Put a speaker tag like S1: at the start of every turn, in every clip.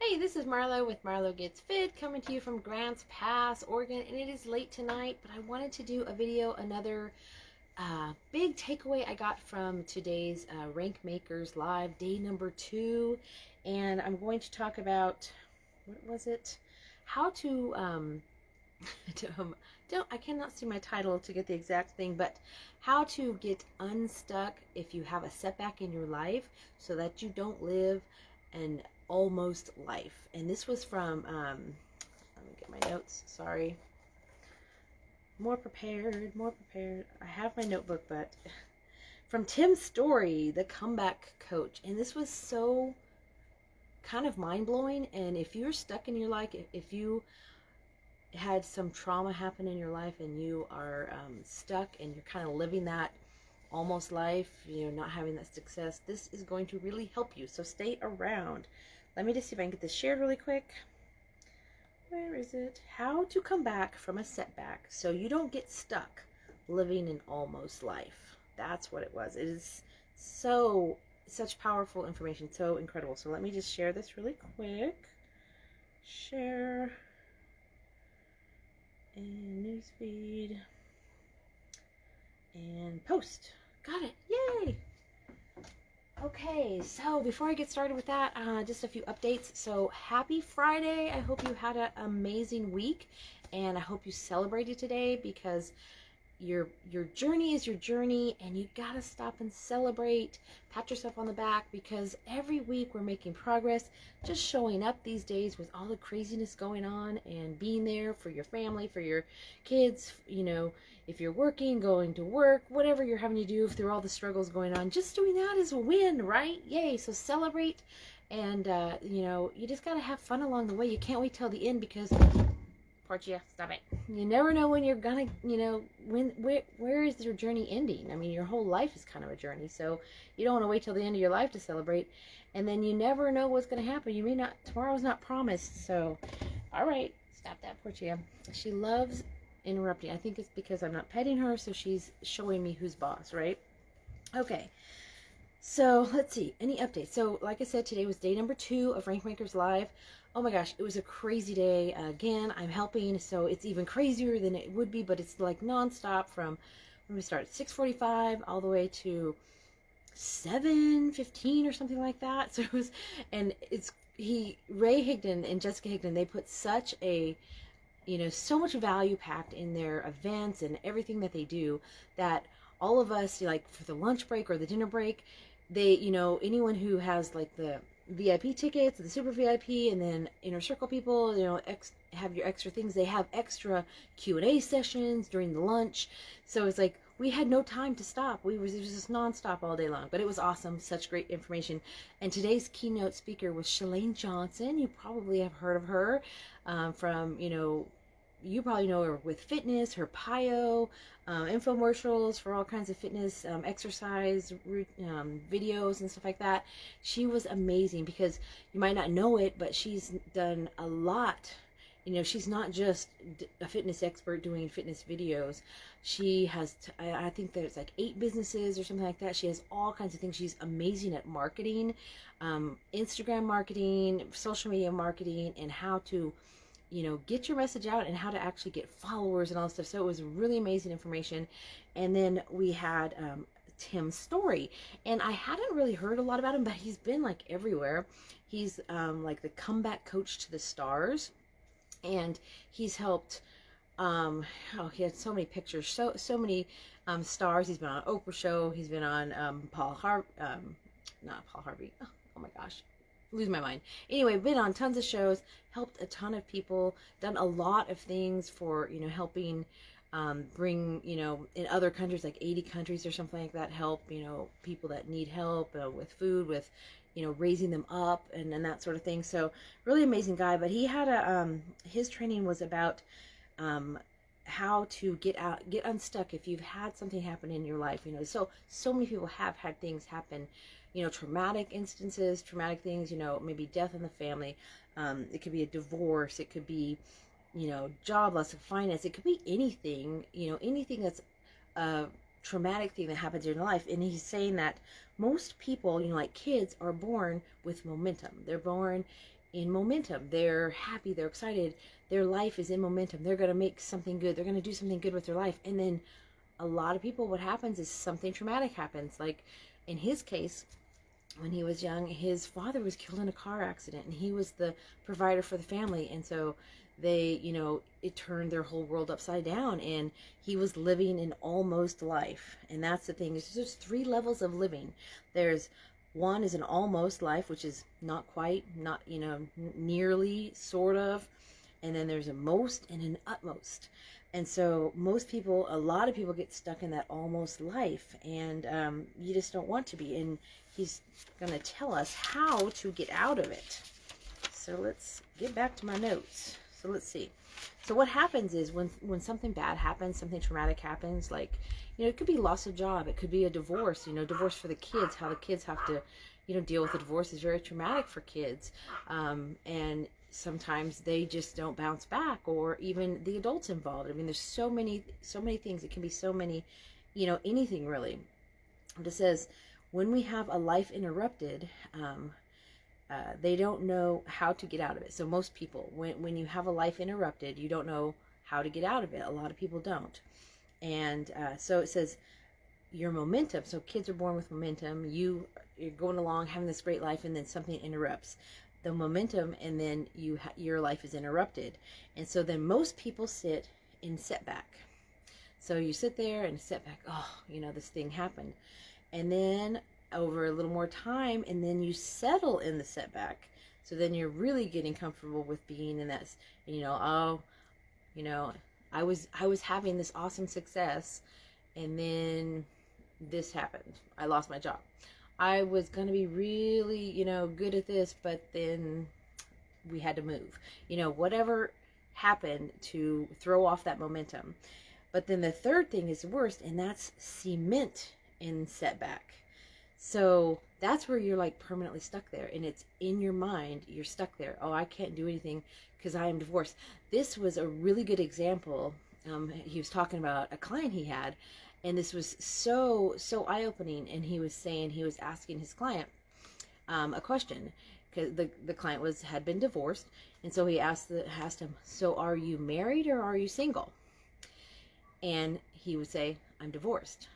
S1: Hey, this is Marlo with Marlo Gets Fit, coming to you from Grants Pass, Oregon, and it is late tonight, but I wanted to do a video, another big takeaway I got from today's Rank Makers Live, day number 2, and I'm going to talk about, what was it? How to, to, I cannot see my title to get the exact thing, but how to get unstuck if you have a setback in your life so that you don't live an almost life. And this was from, let me get my notes, sorry. More prepared. I have my notebook, but from Tim Story, the comeback coach. And this was so kind of mind-blowing. And if you're stuck in your life, if you had some trauma happen in your life and you are stuck and you're kind of living that almost life, not having that success, this is going to really help you. So stay around. Let me just see if I can get this shared really quick. Where is it? How to come back from a setback so you don't get stuck living an almost life. That's what it was. It is such powerful information, so incredible. So let me just share this really quick. Share and newsfeed and post. Got it. Yay! Okay, so before I get started with that, just a few updates. So happy Friday. I hope you had an amazing week, and I hope you celebrated today, because your journey is your journey, and you gotta stop and celebrate. Pat yourself on the back, because every week we're making progress. Just showing up these days with all the craziness going on and being there for your family, for your kids, if you're working, going to work, whatever you're having to do through all the struggles going on, just doing that is a win, right? Yay. So celebrate, and you just gotta have fun along the way. You can't wait till the end, because Portia, stop it. You never know when you're gonna, where is your journey ending? I mean, your whole life is kind of a journey, so you don't want to wait till the end of your life to celebrate, and then you never know what's going to happen. You may not, tomorrow's not promised. So, all right, stop that, Portia. She loves interrupting. I think it's because I'm not petting her, so she's showing me who's boss, right? Okay. So let's see, any updates? So like I said, today was day number 2 of Rank Makers Live. Oh my gosh, it was a crazy day. Again, I'm helping, so it's even crazier than it would be, but it's like nonstop from when we start at 6:45 all the way to 7:15 or something like that. So it was, and Ray Higdon and Jessica Higdon, they put such a, so much value packed in their events and everything that they do, that all of us, like for the lunch break or the dinner break, they, anyone who has like the VIP tickets, the super VIP, and then inner circle people, have your extra things. They have extra Q&A sessions during the lunch. So it's like we had no time to stop. It was just nonstop all day long, but it was awesome. Such great information. And today's keynote speaker was Shalane Johnson. You probably have heard of her from, you probably know her with fitness, her PIO, infomercials for all kinds of fitness, exercise videos and stuff like that. She was amazing, because you might not know it, but she's done a lot. She's not just a fitness expert doing fitness videos. She has, I think there's like 8 businesses or something like that. She has all kinds of things. She's amazing at marketing, Instagram marketing, social media marketing, and how to get your message out and how to actually get followers and all this stuff. So it was really amazing information. And then we had Tim's Story, and I hadn't really heard a lot about him, but he's been like everywhere. He's like the comeback coach to the stars, and he's helped he had so many pictures, so many stars. He's been on Oprah show, he's been on not Paul Harvey, oh my gosh, lose my mind. Anyway, been on tons of shows, helped a ton of people, done a lot of things for, helping bring, in other countries, like 80 countries or something like that, help, people that need help with food, with, raising them up and that sort of thing. So really amazing guy. But he had his training was about how to get unstuck if you've had something happen in your life. So many people have had things happen, traumatic instances, traumatic things, maybe death in the family. It could be a divorce. It could be, job loss of finance. It could be anything, anything that's a traumatic thing that happens in your life. And he's saying that most people, like kids, are born with momentum. They're born in momentum. They're happy, they're excited, their life is in momentum. They're going to make something good, they're going to do something good with their life. And then a lot of people, what happens is something traumatic happens. Like in his case, when he was young, his father was killed in a car accident, and he was the provider for the family. And so they, it turned their whole world upside down, and he was living an almost life. And that's the thing, is there's 3 levels of living. There's one is an almost life, which is not quite, not, nearly, sort of. And then there's a most and an utmost. And so a lot of people get stuck in that almost life, and you just don't want to be. And he's going to tell us how to get out of it. So let's get back to my notes. So let's see. So what happens is when something bad happens, something traumatic happens, like, it could be loss of job. It could be a divorce, divorce for the kids, how the kids have to, deal with the divorce is very traumatic for kids. And sometimes they just don't bounce back, or even the adults involved. I mean, there's so many things. It can be so many, anything really. It says, when we have a life interrupted, they don't know how to get out of it. So most people, when you have a life interrupted, you don't know how to get out of it. A lot of people don't. And so it says, your momentum. So kids are born with momentum. You're going along, having this great life, and then something interrupts the momentum, and then your life is interrupted. And so then most people sit in setback. So you sit there and setback. Oh, this thing happened. And then over a little more time, and then you settle in the setback. So then you're really getting comfortable with being in that, I was having this awesome success, and then this happened. I lost my job. I was going to be really, good at this, but then we had to move. Whatever happened to throw off that momentum. But then the third thing is the worst, and that's cement in setback. So that's where you're like permanently stuck there, and it's in your mind. You're stuck there. Oh, I can't do anything because I am divorced. This was a really good example. He was talking about a client he had, and this was so eye-opening. And he was asking his client a question, because the client had been divorced, and so he asked him, so are you married or are you single? And he would say, I'm divorced.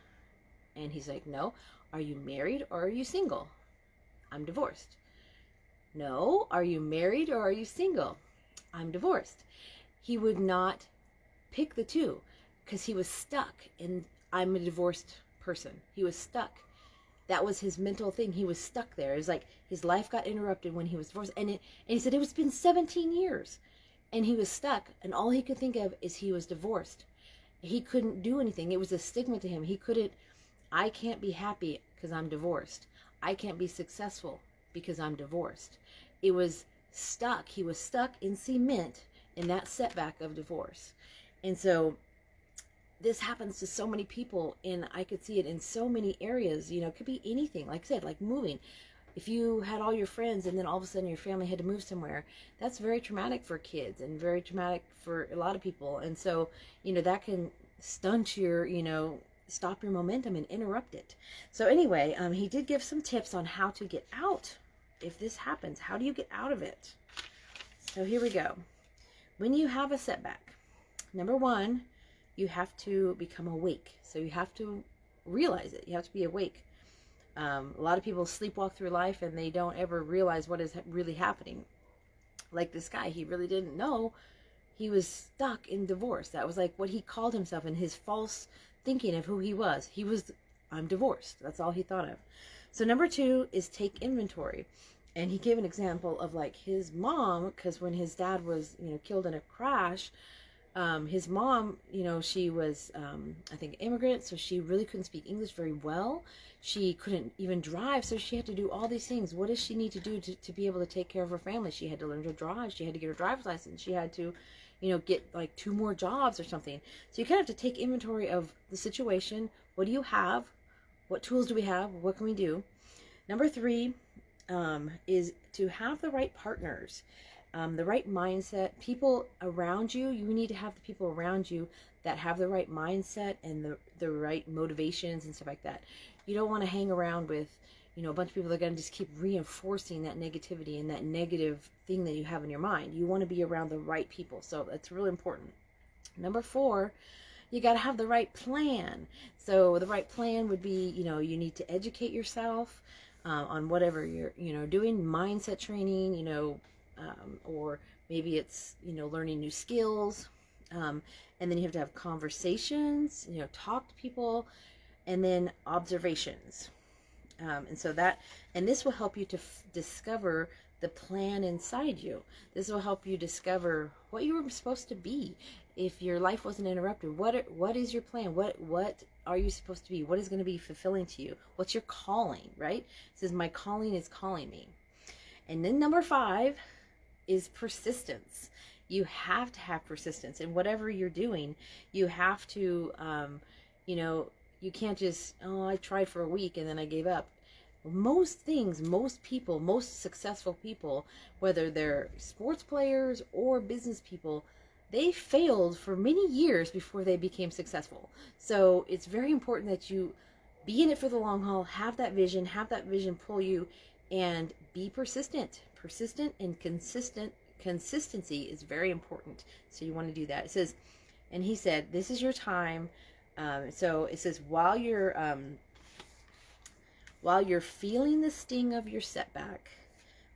S1: And he's like, no. Are you married or are you single? I'm divorced. No. Are you married or are you single? I'm divorced. He would not pick the two because he was stuck in, I'm a divorced person. He was stuck. That was his mental thing. He was stuck there. It was like his life got interrupted when he was divorced. And he said it's been 17 years. And he was stuck. And all he could think of is he was divorced. He couldn't do anything. It was a stigma to him. I can't be happy because I'm divorced. I can't be successful because I'm divorced. It was stuck. He was stuck in cement in that setback of divorce. And so this happens to so many people, and I could see it in so many areas. It could be anything. Like I said, like moving. If you had all your friends and then all of a sudden your family had to move somewhere, that's very traumatic for kids and very traumatic for a lot of people. And so, that can stunt your, stop your momentum and interrupt it. So anyway, he did give some tips on how to get out if this happens. How do you get out of it? So here we go. When you have a setback, number 1, you have to become awake. So you have to realize it. You have to be awake. A lot of people sleepwalk through life and they don't ever realize what is really happening. Like this guy, he really didn't know he was stuck in divorce. That was like what he called himself in his false thinking of who he was. I'm divorced. That's all he thought of. So number 2 is take inventory. And he gave an example of like his mom, because when his dad was, killed in a crash, his mom, she was, I think, immigrant, so she really couldn't speak English very well. She couldn't even drive, so she had to do all these things. What does she need to do to be able to take care of her family? She had to learn to drive. She had to get her driver's license. She had to, get like 2 more jobs or something. So you kind of have to take inventory of the situation. What do you have? What tools do we have? What can we do? Number 3 is to have the right partners. The right mindset, people around you. You need to have the people around you that have the right mindset and the right motivations and stuff like that. You don't want to hang around with, a bunch of people are going to just keep reinforcing that negativity and that negative thing that you have in your mind. You want to be around the right people. So that's really important. Number 4, you got to have the right plan. So the right plan would be, you need to educate yourself on whatever you're, doing, mindset training, or maybe it's, learning new skills. And then you have to have conversations, talk to people, and then observations. And this will help you to discover the plan inside you. This will help you discover what you were supposed to be if your life wasn't interrupted. What is your plan? What are you supposed to be? What is going to be fulfilling to you? What's your calling, right? It says, my calling is calling me. And then number 5 is persistence. You have to have persistence in whatever you're doing. You have to, you can't just, I tried for a week and then I gave up. Most things, most people, most successful people, whether they're sports players or business people, they failed for many years before they became successful. So it's very important that you be in it for the long haul, have that vision pull you, and be persistent. Persistent and consistency is very important. So you want to do that. It says, and he said, this is your time. So it says, while you're feeling the sting of your setback,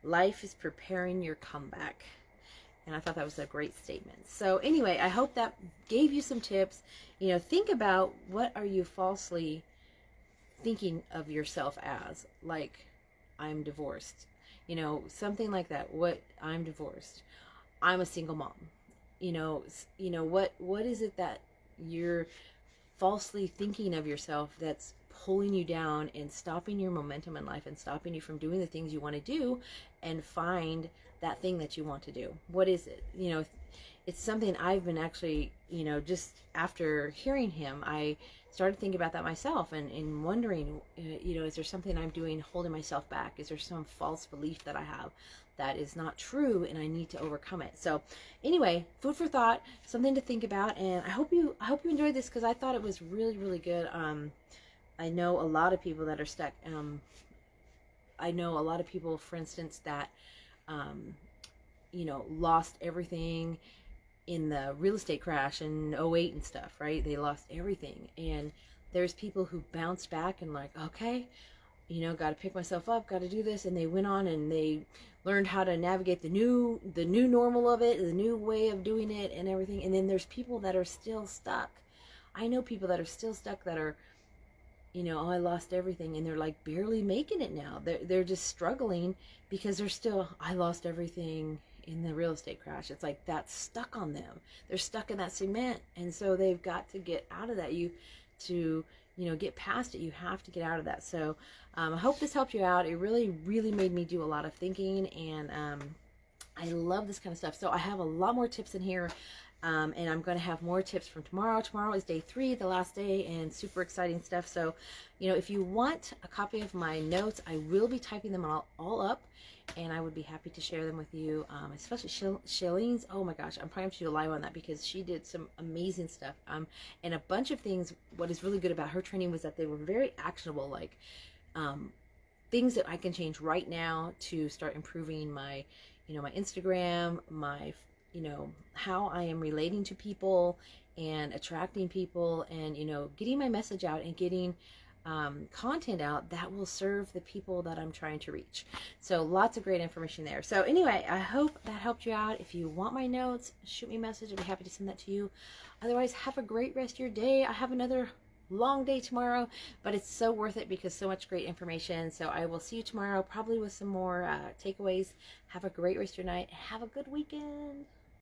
S1: life is preparing your comeback. And I thought that was a great statement. So anyway, I hope that gave you some tips. Think about, what are you falsely thinking of yourself as? Like, I'm divorced. Something like that. I'm divorced. I'm a single mom. What is it that you're falsely thinking of yourself that's pulling you down and stopping your momentum in life and stopping you from doing the things you want to do and find that thing that you want to do? What is it? It's something I've been actually, just after hearing him, I started thinking about that myself and wondering, is there something I'm doing holding myself back? Is there some false belief that I have that is not true and I need to overcome it? So anyway, food for thought, something to think about. And I hope you enjoyed this, because I thought it was really, really good. I know a lot of people that are stuck. I know a lot of people, for instance, that lost everything in the real estate crash in '08 and stuff, right? They lost everything. And there's people who bounced back and like, okay, got to pick myself up, got to do this. And they went on and they learned how to navigate the new normal of it, the new way of doing it and everything. And then there's people that are still stuck. I know people that are still stuck that are, I lost everything, and they're like barely making it now. They're just struggling because they're still, I lost everything in the real estate crash. It's like that's stuck on them. They're stuck in that cement, and so they've got to get out of that. Get past it. You have to get out of that. So I hope this helped you out. It really, really made me do a lot of thinking, and I love this kind of stuff. So I have a lot more tips in here. And I'm going to have more tips from tomorrow. Tomorrow is day 3, the last day, and super exciting stuff. So, if you want a copy of my notes, I will be typing them all up, and I would be happy to share them with you, especially Shailene's. Oh my gosh, I'm probably going to do a live on that because she did some amazing stuff. And a bunch of things. What is really good about her training was that they were very actionable, like things that I can change right now to start improving my, my Instagram, my how I am relating to people and attracting people, and, getting my message out and getting content out that will serve the people that I'm trying to reach. So lots of great information there. So anyway, I hope that helped you out. If you want my notes, shoot me a message. I'd be happy to send that to you. Otherwise, have a great rest of your day. I have another long day tomorrow, but it's so worth it because so much great information. So I will see you tomorrow, probably with some more takeaways. Have a great rest of your night. Have a good weekend.